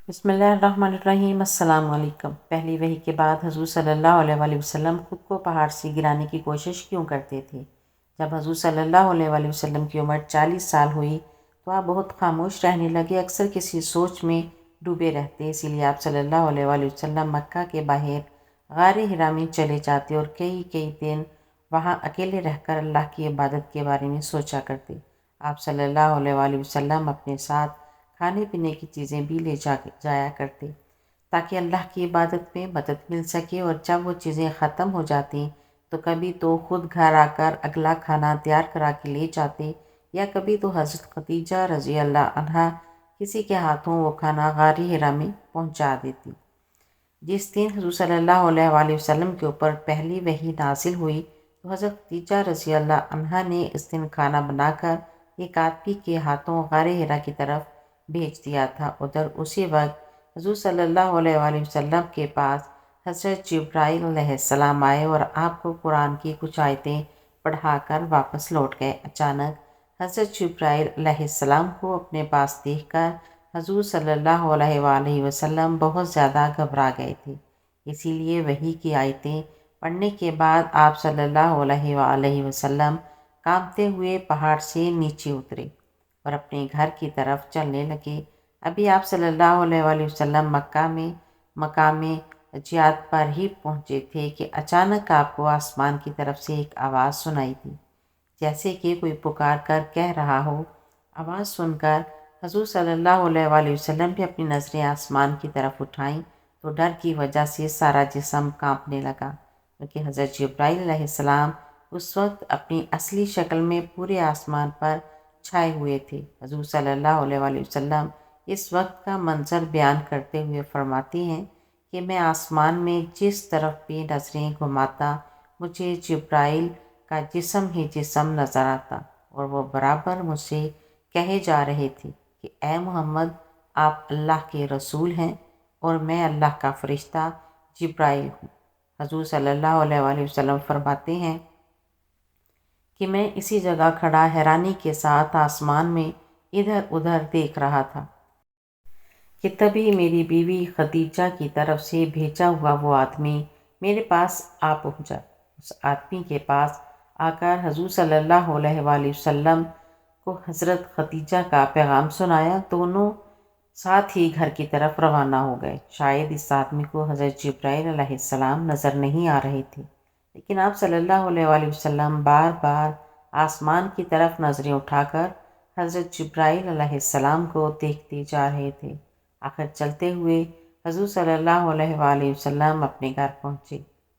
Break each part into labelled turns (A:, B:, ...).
A: بسم اللہ الرحمن الرحیم۔ السلام علیکم۔ پہلی وحی کے بعد حضور صلی اللہ علیہ وآلہ وسلم خود کو پہاڑ سے گرانے کی کوشش کیوں کرتے تھے؟ جب حضور صلی اللہ علیہ وآلہ وسلم کی عمر 40 سال ہوئی تو آپ بہت خاموش رہنے لگے، اکثر کسی سوچ میں ڈوبے رہتے۔ اسی لیے آپ صلی اللہ علیہ وآلہ وسلم مکہ کے باہر غار حرا میں چلے جاتے اور کئی دن وہاں اکیلے رہ کر اللہ کی عبادت کے بارے میں سوچا کرتے۔ آپ صلی اللہ علیہ وآلہ وسلم اپنے ساتھ کھانے پینے کی چیزیں بھی لے جایا کرتے تاکہ اللہ کی عبادت میں مدد مل سکے، اور جب وہ چیزیں ختم ہو جاتی تو کبھی تو خود گھر آ کر اگلا کھانا تیار کرا کے لے جاتے، یا کبھی تو حضرت خدیجہ رضی اللہ عنہا کسی کے ہاتھوں وہ کھانا غار حرا میں پہنچا دیتی۔ جس دن حضور صلی اللہ علیہ وآلہ وسلم کے اوپر پہلی وحی نازل ہوئی تو حضرت خدیجہ رضی اللہ عنہا نے اس دن کھانا بنا کر ایک آدمی کے ہاتھوں غار حرا کی طرف بھیج دیا تھا۔ ادھر اسی وقت حضور صلی اللہ علیہ وآلہ وسلم کے پاس حضرت جبرائیل علیہ السلام آئے اور آپ کو قرآن کی کچھ آیتیں پڑھا کر واپس لوٹ گئے۔ اچانک حضرت جبرائیل علیہ السلام کو اپنے پاس دیکھ کر حضور صلی اللہ علیہ وآلہ وسلم بہت زیادہ گھبرا گئے تھے، اسی لیے وحی کی آیتیں پڑھنے کے بعد آپ صلی اللہ علیہ وآلہ وسلم کانپتے ہوئے پہاڑ سے نیچے اترے اور اپنے گھر کی طرف چلنے لگے۔ ابھی آپ صلی اللہ علیہ وآلہ وسلم مکہ میں مقام جہاد پر ہی پہنچے تھے کہ اچانک آپ کو آسمان کی طرف سے ایک آواز سنائی دی، جیسے کہ کوئی پکار کر کہہ رہا ہو۔ آواز سن کر حضور صلی اللہ علیہ وآلہ وسلم بھی اپنی نظریں آسمان کی طرف اٹھائیں تو ڈر کی وجہ سے سارا جسم کانپنے لگا، کیونکہ حضرت جبرائیل علیہ السلام اس وقت اپنی اصلی شکل میں پورے آسمان پر چھائے ہوئے تھے۔ حضور صلی اللہ علیہ وآلہ وسلم اس وقت کا منظر بیان کرتے ہوئے فرماتے ہیں کہ میں آسمان میں جس طرف بھی نظریں گھماتا مجھے جبرائیل کا جسم ہی جسم نظر آتا، اور وہ برابر مجھ سے کہے جا رہے تھے کہ اے محمد، آپ اللہ کے رسول ہیں اور میں اللہ کا فرشتہ جبرائیل ہوں۔ حضور صلی اللہ علیہ وآلہ وسلم فرماتے ہیں کہ میں اسی جگہ کھڑا حیرانی کے ساتھ آسمان میں ادھر ادھر دیکھ رہا تھا کہ تبھی میری بیوی خدیجہ کی طرف سے بھیجا ہوا وہ آدمی میرے پاس آ پہنچا۔ اس آدمی کے پاس آ کر حضور صلی اللہ علیہ وآلہ وسلم کو حضرت خدیجہ کا پیغام سنایا۔ دونوں ساتھ ہی گھر کی طرف روانہ ہو گئے۔ شاید اس آدمی کو حضرت جبرائیل علیہ السلام نظر نہیں آ رہے تھے، لیکن آپ صلی اللہ علیہ وآلہ وسلم بار بار آسمان کی طرف نظریں اٹھا کر حضرت جبرائیل علیہ السلام کو دیکھتے جا رہے تھے۔ آخر چلتے ہوئے حضور صلی اللہ علیہ وآلہ وسلم اپنے گھر پہنچے۔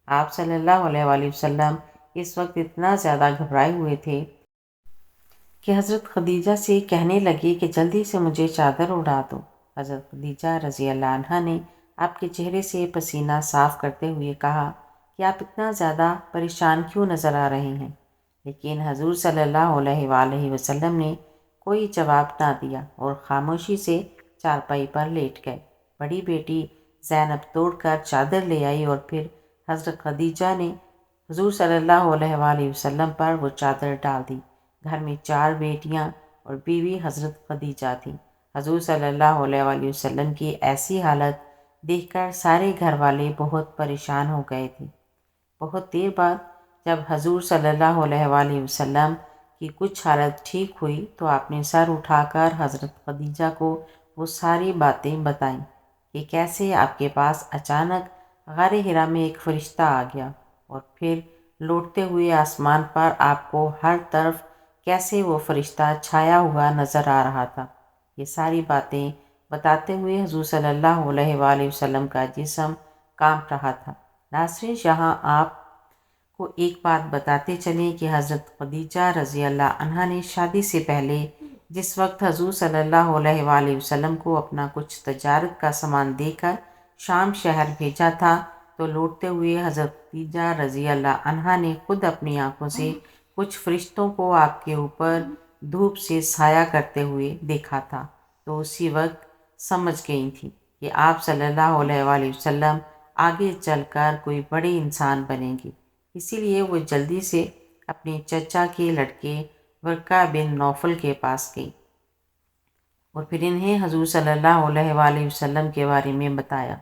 A: آپ صلی اللہ علیہ وآلہ وسلم اس وقت اتنا زیادہ گھبرائے ہوئے تھے کہ حضرت خدیجہ سے کہنے لگے کہ جلدی سے مجھے چادر اڑا دو۔ حضرت خدیجہ رضی اللہ عنہا نے آپ کے چہرے سے پسینہ صاف کرتے ہوئے کہا کہ آپ اتنا زیادہ پریشان کیوں نظر آ رہے ہیں؟ لیکن حضور صلی اللہ علیہ وآلہ وسلم نے کوئی جواب نہ دیا اور خاموشی سے چارپائی پر لیٹ گئے۔ بڑی بیٹی زینب توڑ کر چادر لے آئی اور پھر حضرت خدیجہ نے حضور صلی اللہ علیہ وآلہ وسلم پر وہ چادر ڈال دی۔ گھر میں 4 بیٹیاں اور بیوی حضرت خدیجہ تھیں۔ حضور صلی اللہ علیہ وآلہ وسلم کی ایسی حالت دیکھ کر سارے گھر والے بہت پریشان ہو گئے تھے۔ بہت دیر بعد جب حضور صلی اللہ علیہ وآلہ وسلم کی کچھ حالت ٹھیک ہوئی تو آپ نے سر اٹھا کر حضرت خدیجہ کو وہ ساری باتیں بتائیں کہ کیسے آپ کے پاس اچانک غار حرا میں ایک فرشتہ آ گیا، اور پھر لوٹتے ہوئے آسمان پر آپ کو ہر طرف کیسے وہ فرشتہ چھایا ہوا نظر آ رہا تھا۔ یہ ساری باتیں بتاتے ہوئے حضور صلی اللہ علیہ وآلہ وسلم کا جسم کانپ رہا تھا۔ ناظرین، یہاں آپ کو ایک بات بتاتے چلیں کہ حضرت خدیجہ رضی اللہ عنہا نے شادی سے پہلے جس وقت حضور صلی اللہ علیہ وآلہ وسلم کو اپنا کچھ تجارت کا سامان دے کر شام شہر بھیجا تھا تو لوٹتے ہوئے حضرت خدیجہ رضی اللہ عنہا نے خود اپنی آنکھوں سے کچھ فرشتوں کو آپ کے اوپر دھوپ سے سایہ کرتے ہوئے دیکھا تھا، تو اسی وقت سمجھ گئی تھی کہ آپ صلی اللہ علیہ وآلہ وسلم آگے چل کر کوئی بڑے انسان بنیں گے۔ اسی لیے وہ جلدی سے اپنے چچا کے لڑکے ورقہ بن نوفل کے پاس گئی۔ اور پھر انہیں حضور صلی اللہ علیہ وآلہ وسلم کے بارے میں بتایا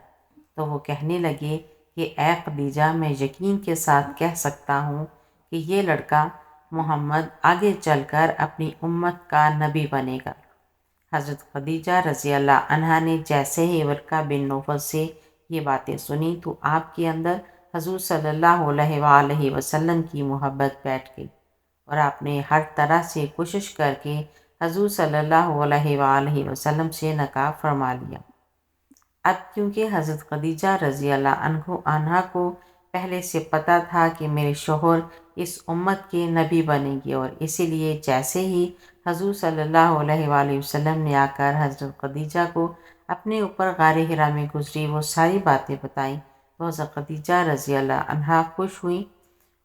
A: تو وہ کہنے لگے کہ اے خدیجہ، میں یقین کے ساتھ کہہ سکتا ہوں کہ یہ لڑکا محمد آگے چل کر اپنی امت کا نبی بنے گا۔ حضرت خدیجہ رضی اللہ عنہا نے جیسے ہی ورقہ بن نوفل سے یہ باتیں سنی تو آپ کے اندر حضور صلی اللہ علیہ وآلہ وسلم کی محبت بیٹھ گئی، اور آپ نے ہر طرح سے کوشش کر کے حضور صلی اللہ علیہ وآلہ وسلم سے نکاح فرما لیا۔ اب کیونکہ حضرت خدیجہ رضی اللہ عنہا کو پہلے سے پتہ تھا کہ میرے شوہر اس امت کے نبی بنیں گے، اور اسی لیے جیسے ہی حضور صلی اللہ علیہ وآلہ وسلم نے آ کر حضرت خدیجہ کو اپنے اوپر غار حرا میں گزری وہ ساری باتیں بتائیں تو حضرت خدیجہ رضی اللہ عنہا خوش ہوئیں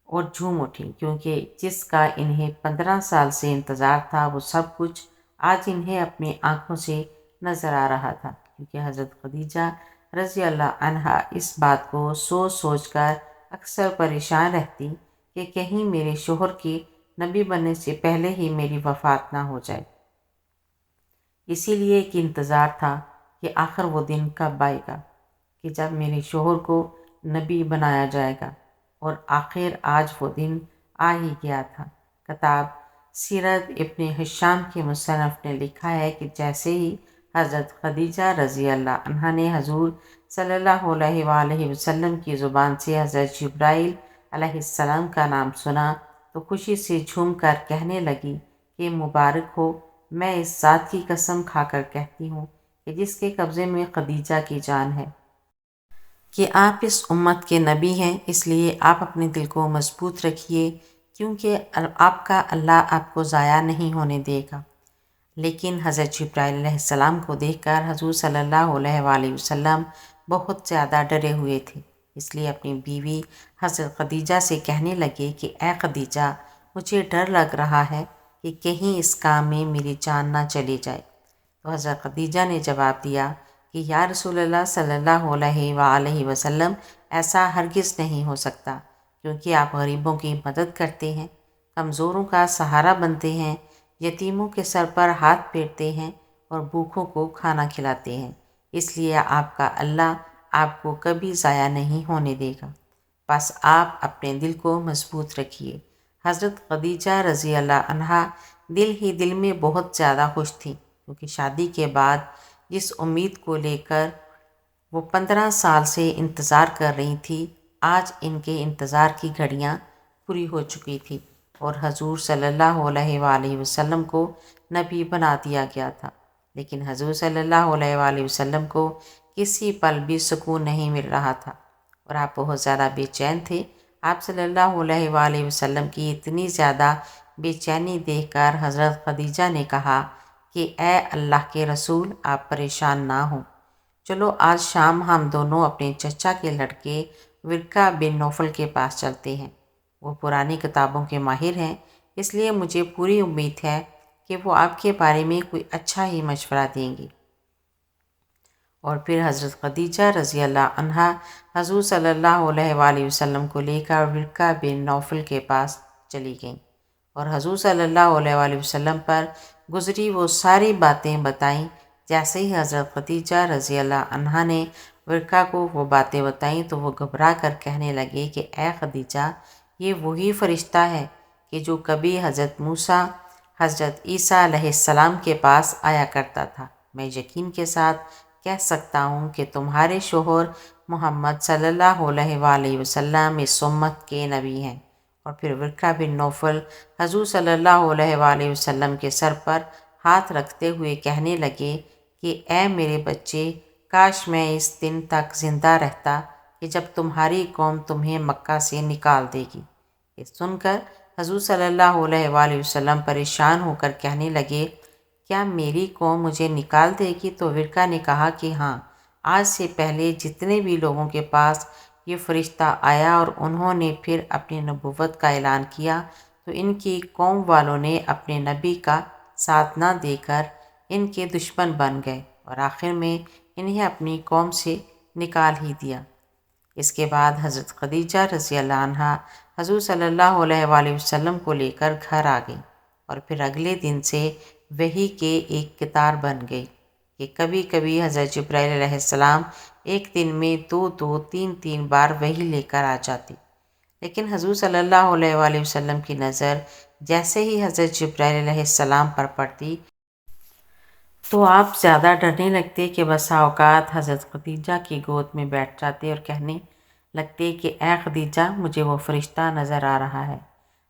A: اور جھوم اٹھیں، کیونکہ جس کا انہیں 15 سال سے انتظار تھا وہ سب کچھ آج انہیں اپنی آنکھوں سے نظر آ رہا تھا۔ کیونکہ حضرت خدیجہ رضی اللہ عنہا اس بات کو سوچ سوچ کر اکثر پریشان رہتی کہ کہیں میرے شوہر کے نبی بننے سے پہلے ہی میری وفات نہ ہو جائے۔ اسی لیے ایک انتظار تھا کہ آخر وہ دن کب آئے گا کہ جب میرے شوہر کو نبی بنایا جائے گا، اور آخر آج وہ دن آ ہی گیا تھا۔ کتاب سیرت ابن ہشام کے مصنف نے لکھا ہے کہ جیسے ہی حضرت خدیجہ رضی اللہ عنہا نے حضور صلی اللہ علیہ وآلہ وسلم کی زبان سے حضرت جبرائیل علیہ السلام کا نام سنا تو خوشی سے جھوم کر کہنے لگی کہ مبارک ہو، میں اس ذات کی قسم کھا کر کہتی ہوں کہ جس کے قبضے میں خدیجہ کی جان ہے کہ آپ اس امت کے نبی ہیں، اس لیے آپ اپنے دل کو مضبوط رکھیے، کیونکہ آپ کا اللہ آپ کو ضائع نہیں ہونے دے گا۔ لیکن حضرت جبرائیل علیہ السلام کو دیکھ کر حضور صلی اللہ علیہ وآلہ وسلم بہت زیادہ ڈرے ہوئے تھے، اس لیے اپنی بیوی حضرت خدیجہ سے کہنے لگے کہ اے خدیجہ، مجھے ڈر لگ رہا ہے کہ کہیں اس کام میں میری جان نہ چلی جائے۔ تو حضرت خدیجہ نے جواب دیا کہ یا رسول اللہ صلی اللہ علیہ وآلہ وسلم، ایسا ہرگز نہیں ہو سکتا، کیونکہ آپ غریبوں کی مدد کرتے ہیں، کمزوروں کا سہارا بنتے ہیں، یتیموں کے سر پر ہاتھ پھیرتے ہیں اور بھوکھوں کو کھانا کھلاتے ہیں، اس لیے آپ کا اللہ آپ کو کبھی ضائع نہیں ہونے دے گا، بس آپ اپنے دل کو مضبوط رکھیے۔ حضرت خدیجہ رضی اللہ عنہا دل ہی دل میں بہت زیادہ خوش تھیں، کیونکہ شادی کے بعد جس امید کو لے کر وہ 15 سال سے انتظار کر رہی تھی، آج ان کے انتظار کی گھڑیاں پوری ہو چکی تھی اور حضور صلی اللہ علیہ وآلہ وسلم کو نبی بنا دیا گیا تھا۔ لیکن حضور صلی اللہ علیہ وآلہ وسلم کو کسی پل بھی سکون نہیں مل رہا تھا، اور آپ بہت زیادہ بے چین تھے۔ آپ صلی اللہ علیہ وآلہ وسلم کی اتنی زیادہ بے چینی دیکھ کر حضرت خدیجہ نے کہا کہ اے اللہ کے رسول، آپ پریشان نہ ہوں، چلو آج شام ہم دونوں اپنے چچا کے لڑکے ورقہ بن نوفل کے پاس چلتے ہیں۔ وہ پرانی کتابوں کے ماہر ہیں، اس لیے مجھے پوری امید ہے کہ وہ آپ کے بارے میں کوئی اچھا ہی مشورہ دیں گے۔ اور پھر حضرت خدیجہ رضی اللہ عنہا حضور صلی اللہ علیہ وآلہ وسلم کو لے کر ورقہ بن نوفل کے پاس چلی گئیں اور حضور صلی اللہ علیہ وآلہ وسلم پر گزری وہ ساری باتیں بتائیں۔ جیسے ہی حضرت خدیجہ رضی اللہ عنہا نے ورقہ کو وہ باتیں بتائیں تو وہ گھبرا کر کہنے لگے کہ اے خدیجہ، یہ وہی فرشتہ ہے کہ جو کبھی حضرت موسیٰ حضرت عیسیٰ علیہ السلام کے پاس آیا کرتا تھا۔ میں یقین کے ساتھ کہہ سکتا ہوں کہ تمہارے شوہر محمد صلی اللہ علیہ وآلہ وسلم اس امت کے نبی ہیں۔ اور پھر ورقہ بن نوفل حضور صلی اللہ علیہ وآلہ وسلم کے سر پر ہاتھ رکھتے ہوئے کہنے لگے کہ اے میرے بچے، کاش میں اس دن تک زندہ رہتا کہ جب تمہاری قوم تمہیں مکہ سے نکال دے گی۔ یہ سن کر حضور صلی اللہ علیہ وآلہ وسلم پریشان ہو کر کہنے لگے، کیا میری قوم مجھے نکال دے گی؟ تو ورقہ نے کہا کہ ہاں، آج سے پہلے جتنے بھی لوگوں کے پاس یہ فرشتہ آیا اور انہوں نے پھر اپنی نبوت کا اعلان کیا تو ان کی قوم والوں نے اپنے نبی کا ساتھ نہ دے کر ان کے دشمن بن گئے اور آخر میں انہیں اپنی قوم سے نکال ہی دیا۔ اس کے بعد حضرت خدیجہ رضی اللہ عنہا حضور صلی اللہ علیہ وآلہ وسلم کو لے کر گھر آ گئیں اور پھر اگلے دن سے وحی کے ایک قطار بن گئی کہ کبھی کبھی حضرت جبرائیل علیہ السلام ایک دن میں 2-3 بار وحی لے کر آ جاتی، لیکن حضور صلی اللہ علیہ وآلہ وسلم کی نظر جیسے ہی حضرت جبرائیل علیہ السلام پر پڑتی تو آپ زیادہ ڈرنے لگتے کہ بسا اوقات حضرت خدیجہ کی گود میں بیٹھ جاتے اور کہنے لگتے کہ اے خدیجہ، مجھے وہ فرشتہ نظر آ رہا ہے۔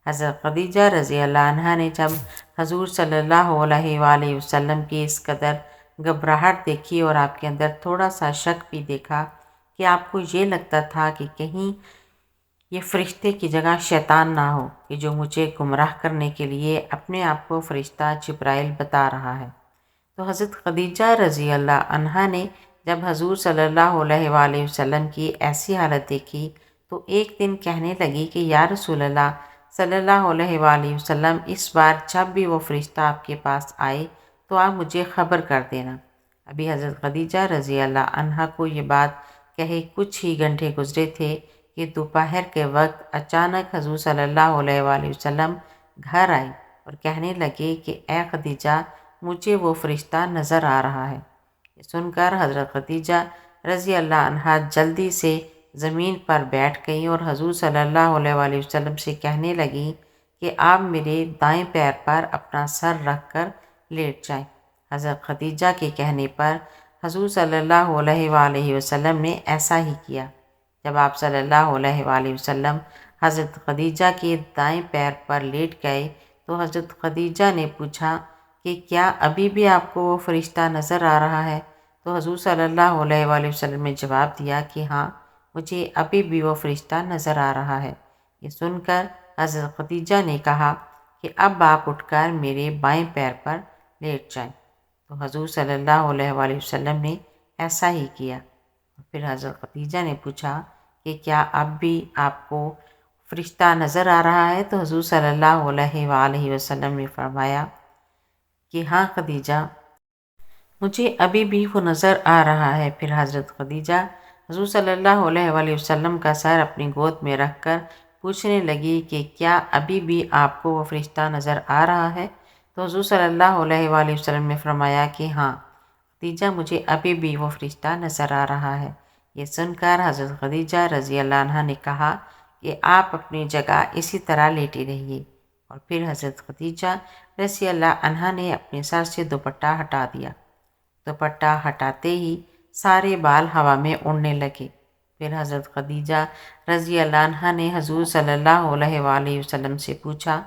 A: حضرت خدیجہ رضی اللہ عنہا نے جب حضور صلی اللہ علیہ وآلہ وسلم کی اس قدر گھبراہٹ دیکھی اور آپ کے اندر تھوڑا سا شک بھی دیکھا کہ آپ کو یہ لگتا تھا کہ کہیں یہ فرشتے کی جگہ شیطان نہ ہو کہ جو مجھے گمراہ کرنے کے لیے اپنے آپ کو فرشتہ جبرائیل بتا رہا ہے، تو حضرت خدیجہ رضی اللہ عنہا نے جب حضور صلی اللہ علیہ وآلہ وسلم کی ایسی حالت دیکھی تو ایک دن کہنے لگی کہ یا رسول اللہ صلی اللہ علیہ وآلہ وسلم، اس بار جب بھی وہ فرشتہ آپ کے پاس آئے تو آپ مجھے خبر کر دینا۔ ابھی حضرت خدیجہ رضی اللہ عنہا کو یہ بات کہے کچھ ہی گھنٹے گزرے تھے کہ دوپہر کے وقت اچانک حضور صلی اللہ علیہ وآلہ وسلم گھر آئے اور کہنے لگے کہ اے خدیجہ، مجھے وہ فرشتہ نظر آ رہا ہے۔ یہ سن کر حضرت خدیجہ رضی اللہ عنہا جلدی سے زمین پر بیٹھ گئیں اور حضور صلی اللہ علیہ وآلہ وسلم سے کہنے لگیں کہ آپ میرے دائیں پیر پر اپنا سر رکھ کر لیٹ جائیں۔ حضرت خدیجہ کے کہنے پر حضور صلی اللہ علیہ وآلہ وسلم نے ایسا ہی کیا۔ جب آپ صلی اللہ علیہ وآلہ وسلم حضرت خدیجہ کے دائیں پیر پر لیٹ گئے تو حضرت خدیجہ نے پوچھا کہ کیا ابھی بھی آپ کو وہ فرشتہ نظر آ رہا ہے؟ تو حضور صلی اللہ علیہ وآلہ وسلم نے جواب دیا کہ ہاں، مجھے ابھی بھی وہ فرشتہ نظر آ رہا ہے۔ یہ سن کر حضرت خدیجہ نے کہا کہ اب آپ اٹھ کر میرے بائیں پیر پر لیٹ جائیں۔ تو حضور صلی اللہ علیہ وآلہ وسلم نے ایسا ہی کیا۔ پھر حضرت خدیجہ نے پوچھا کہ کیا اب بھی آپ کو فرشتہ نظر آ رہا ہے؟ تو حضور صلی اللہ علیہ وآلہ وسلم نے فرمایا کہ ہاں خدیجہ، مجھے ابھی بھی وہ نظر آ رہا ہے۔ پھر حضرت خدیجہ حضور صلی اللہ علیہ وآلہ وسلم کا سر اپنی گود میں رکھ کر پوچھنے لگی کہ کیا ابھی بھی آپ کو وہ فرشتہ نظر آ رہا ہے؟ تو حضور صلی اللہ علیہ وآلہ وسلم نے فرمایا کہ ہاں خدیجہ، مجھے ابھی بھی وہ فرشتہ نظر آ رہا ہے۔ یہ سن کر حضرت خدیجہ رضی اللہ عنہا نے کہا کہ آپ اپنی جگہ اسی طرح لیٹی رہیے، اور پھر حضرت خدیجہ رضی اللہ عنہا نے اپنے سر سے دوپٹہ ہٹا دیا۔ دوپٹہ ہٹاتے ہی سارے بال ہوا میں اڑنے لگے۔ پھر حضرت خدیجہ رضی اللہ عنہا نے حضور صلی اللہ علیہ وآلہ وسلم سے پوچھا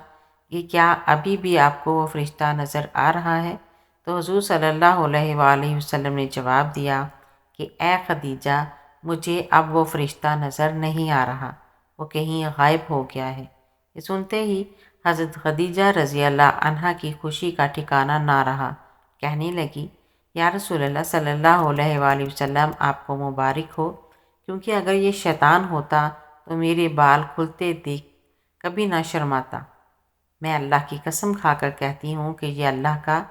A: کہ کیا ابھی بھی آپ کو وہ فرشتہ نظر آ رہا ہے؟ تو حضور صلی اللہ علیہ وآلہ وسلم نے جواب دیا کہ اے خدیجہ، مجھے اب وہ فرشتہ نظر نہیں آ رہا، وہ کہیں غائب ہو گیا ہے۔ یہ سنتے ہی حضرت خدیجہ رضی اللہ عنہا کی خوشی کا ٹھکانہ نہ رہا، کہنے لگی یا رسول اللہ صلی اللہ علیہ وآلہ وسلم، آپ کو مبارک ہو، کیونکہ اگر یہ شیطان ہوتا تو میرے بال کھلتے دیکھ کبھی نہ شرماتا۔ میں اللہ کی قسم کھا کر کہتی ہوں کہ یہ اللہ کا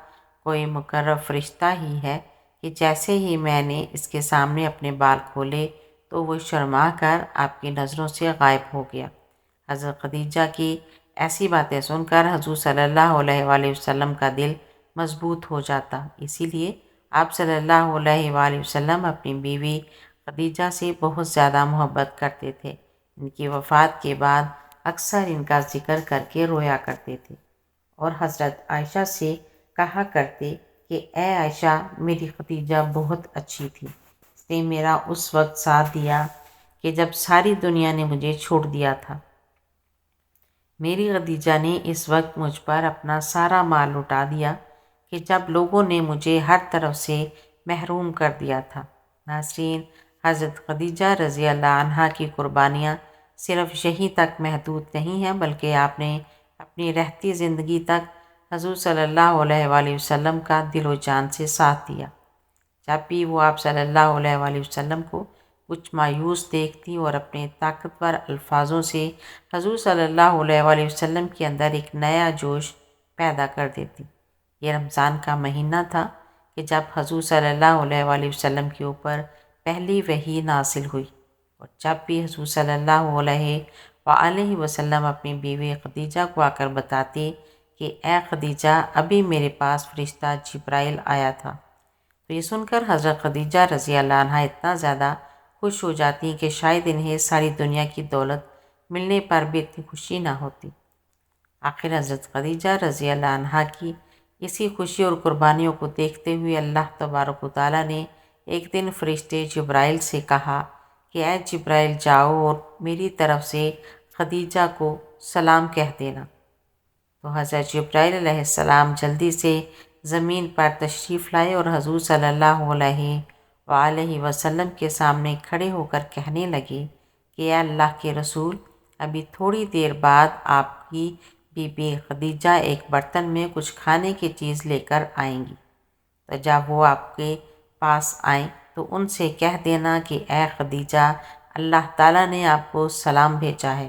A: کوئی مقرب فرشتہ ہی ہے کہ جیسے ہی میں نے اس کے سامنے اپنے بال کھولے تو وہ شرما کر آپ کی نظروں سے غائب ہو گیا۔ حضرت خدیجہ کی ایسی باتیں سن کر حضور صلی اللہ علیہ وآلہ وسلم کا دل مضبوط ہو جاتا، اسی لیے آپ صلی اللہ علیہ وآلہ وسلم اپنی بیوی خدیجہ سے بہت زیادہ محبت کرتے تھے۔ ان کی وفات کے بعد اکثر ان کا ذکر کر کے رویا کرتے تھے اور حضرت عائشہ سے کہا کرتے کہ اے عائشہ، میری خدیجہ بہت اچھی تھی، اس نے میرا اس وقت ساتھ دیا کہ جب ساری دنیا نے مجھے چھوڑ دیا تھا۔ میری خدیجہ نے اس وقت مجھ پر اپنا سارا مال لٹا دیا کہ جب لوگوں نے مجھے ہر طرف سے محروم کر دیا تھا۔ ناظرین، حضرت خدیجہ رضی اللہ عنہا کی قربانیاں صرف یہیں تک محدود نہیں ہیں، بلکہ آپ نے اپنی رہتی زندگی تک حضور صلی اللہ علیہ وآلہ وسلم کا دل و جان سے ساتھ دیا۔ جب بھی وہ آپ صلی اللہ علیہ وآلہ وسلم کو کچھ مایوس دیکھتی اور اپنے طاقتور الفاظوں سے حضور صلی اللہ علیہ وآلہ وسلم کے اندر ایک نیا جوش پیدا کر دیتی۔ یہ رمضان کا مہینہ تھا کہ جب حضور صلی اللہ علیہ وآلہ وسلم کے اوپر پہلی وحی نازل ہوئی، اور جب بھی حضور صلی اللہ علیہ وآلہ وسلم اپنی بیوی خدیجہ کو آ کر بتاتے کہ اے خدیجہ ابھی میرے پاس فرشتہ جبرائیل آیا تھا۔ تو یہ سن کر حضرت خدیجہ رضی اللہ عنہا اتنا زیادہ خوش ہو جاتی کہ شاید انہیں ساری دنیا کی دولت ملنے پر بھی اتنی خوشی نہ ہوتی۔ آخر حضرت خدیجہ رضی اللہ عنہا کی اسی خوشی اور قربانیوں کو دیکھتے ہوئے اللہ تبارک و تعالیٰ نے ایک دن فرشتے جبرائیل سے کہا کہ اے جبرائیل جاؤ اور میری طرف سے خدیجہ کو سلام کہہ دینا۔ تو حضرت جبرائیل علیہ السلام جلدی سے زمین پر تشریف لائے اور حضور صلی اللہ علیہ وآلہ وسلم کے سامنے کھڑے ہو کر کہنے لگے کہ اے اللہ کے رسول، ابھی تھوڑی دیر بعد آپ کی بی بی خدیجہ ایک برتن میں کچھ کھانے کی چیز لے کر آئیں گی، تو جب وہ آپ کے پاس آئیں تو ان سے کہہ دینا کہ اے خدیجہ، اللہ تعالیٰ نے آپ کو سلام بھیجا ہے،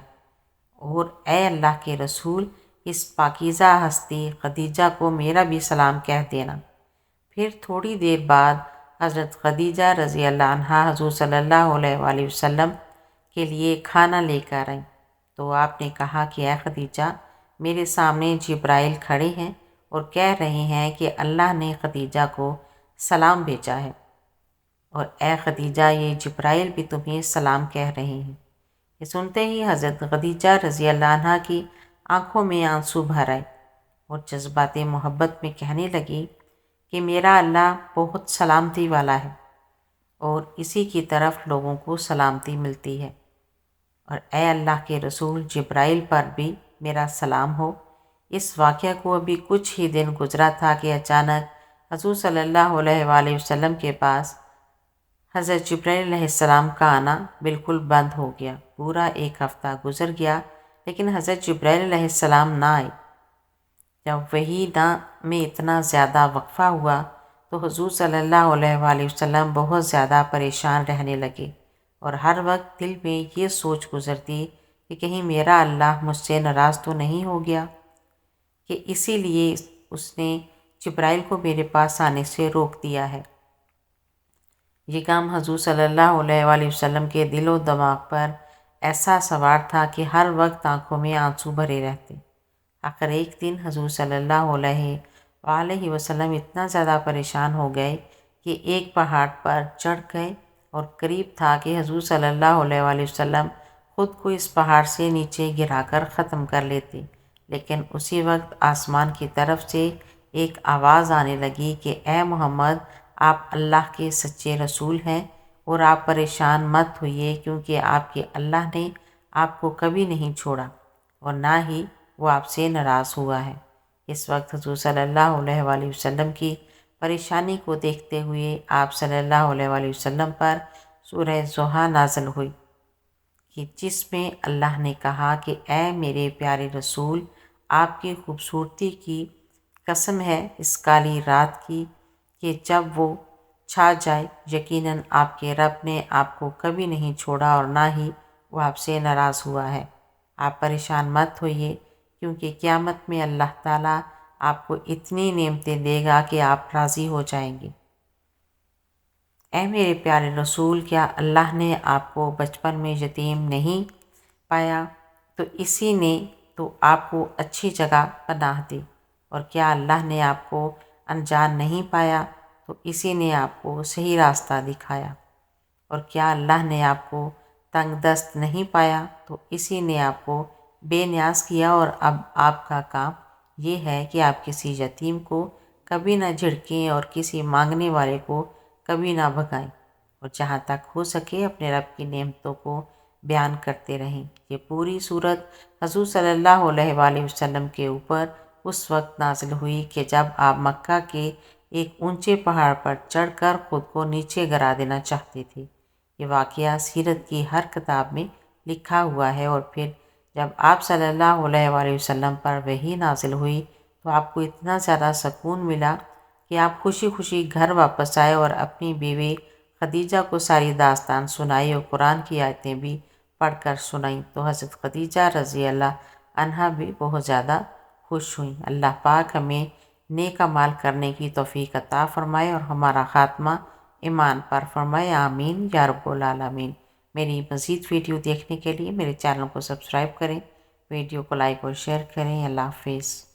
A: اور اے اللہ کے رسول، اس پاکیزہ ہستی خدیجہ کو میرا بھی سلام کہہ دینا۔ پھر تھوڑی دیر بعد حضرت خدیجہ رضی اللہ عنہا حضور صلی اللہ علیہ وآلہ وسلم کے لیے کھانا لے کر آئیں، تو آپ نے کہا کہ اے خدیجہ، میرے سامنے جبرائیل کھڑے ہیں اور کہہ رہے ہیں کہ اللہ نے خدیجہ کو سلام بھیجا ہے، اور اے خدیجہ یہ جبرائیل بھی تمہیں سلام کہہ رہے ہیں۔ یہ سنتے ہی حضرت خدیجہ رضی اللہ عنہا کی آنکھوں میں آنسو بھر آئے اور جذبات محبت میں کہنے لگی کہ میرا اللہ بہت سلامتی والا ہے اور اسی کی طرف لوگوں کو سلامتی ملتی ہے، اور اے اللہ کے رسول، جبرائیل پر بھی میرا سلام ہو۔ اس واقعہ کو ابھی کچھ ہی دن گزرا تھا کہ اچانک حضور صلی اللہ علیہ وآلہ وسلم کے پاس حضرت جبرائیل علیہ السلام کا آنا بالکل بند ہو گیا۔ پورا ایک ہفتہ گزر گیا لیکن حضرت جبرائیل علیہ السلام نہ آئے۔ جب وحی میں اتنا زیادہ وقفہ ہوا تو حضور صلی اللہ علیہ وآلہ وسلم بہت زیادہ پریشان رہنے لگے، اور ہر وقت دل میں یہ سوچ گزرتی کہ کہیں میرا اللہ مجھ سے ناراض تو نہیں ہو گیا، کہ اسی لیے اس نے جبرائیل کو میرے پاس آنے سے روک دیا ہے۔ یہ کام حضور صلی اللہ علیہ وآلہ وسلم کے دل و دماغ پر ایسا سوار تھا کہ ہر وقت آنکھوں میں آنسو بھرے رہتے۔ آخر ایک دن حضور صلی اللہ علیہ وآلہ وسلم اتنا زیادہ پریشان ہو گئے کہ ایک پہاڑ پر چڑھ گئے، اور قریب تھا کہ حضور صلی اللہ علیہ وآلہ وسلم خود کو اس پہاڑ سے نیچے گرا کر ختم کر لیتے، لیکن اسی وقت آسمان کی طرف سے ایک آواز آنے لگی کہ اے محمد، آپ اللہ کے سچے رسول ہیں اور آپ پریشان مت ہوئیے، کیونکہ آپ کے اللہ نے آپ کو کبھی نہیں چھوڑا اور نہ ہی وہ آپ سے ناراض ہوا ہے۔ اس وقت حضور صلی اللہ علیہ وآلہ وسلم کی پریشانی کو دیکھتے ہوئے آپ صلی اللہ علیہ وآلہ وسلم پر سورہ ضحیٰ نازل ہوئی، کہ جس میں اللہ نے کہا کہ اے میرے پیارے رسول، آپ کی خوبصورتی کی قسم ہے اس کالی رات کی کہ جب وہ چھا جائے، یقیناً آپ کے رب نے آپ کو کبھی نہیں چھوڑا اور نہ ہی وہ آپ سے ناراض ہوا ہے۔ آپ پریشان مت ہوئیے، کیونکہ قیامت میں اللہ تعالیٰ آپ کو اتنی نعمتیں دے گا کہ آپ راضی ہو جائیں گے۔ اے میرے پیارے رسول، کیا اللہ نے آپ کو بچپن میں یتیم نہیں پایا تو اسی نے تو آپ کو اچھی جگہ پناہ دی، اور کیا اللہ نے آپ کو انجان نہیں پایا تو اسی نے آپ کو صحیح راستہ دکھایا، اور کیا اللہ نے آپ کو تنگ دست نہیں پایا تو اسی نے آپ کو بے نیاز کیا، اور اب آپ کا کام یہ ہے کہ آپ کسی یتیم کو کبھی نہ جھڑکیں اور کسی مانگنے والے کو کبھی نہ بھگائیں، اور جہاں تک ہو سکے اپنے رب کی نعمتوں کو بیان کرتے رہیں۔ یہ پوری صورت حضور صلی اللہ علیہ وآلہ وسلم کے اوپر اس وقت نازل ہوئی کہ جب آپ مکہ کے ایک اونچے پہاڑ پر چڑھ کر خود کو نیچے گرا دینا چاہتے تھے۔ یہ واقعہ سیرت کی ہر کتاب میں لکھا ہوا ہے، اور پھر جب آپ صلی اللہ علیہ وآلہ وسلم پر وحی نازل ہوئی تو آپ کو اتنا زیادہ سکون ملا کہ آپ خوشی خوشی گھر واپس آئے اور اپنی بیوی خدیجہ کو ساری داستان سنائی اور قرآن کی آیتیں بھی پڑھ کر سنائیں، تو حضرت خدیجہ رضی اللہ عنہا بھی بہت زیادہ خوش ہوئیں۔ اللہ پاک ہمیں نیک اعمال کرنے کی توفیق عطا فرمائے اور ہمارا خاتمہ ایمان پر فرمائے، آمین یا رب العالمین۔ میری مزید ویڈیو دیکھنے کے لیے میرے چینل کو سبسکرائب کریں، ویڈیو کو لائک اور شیئر کریں۔ اللہ حافظ۔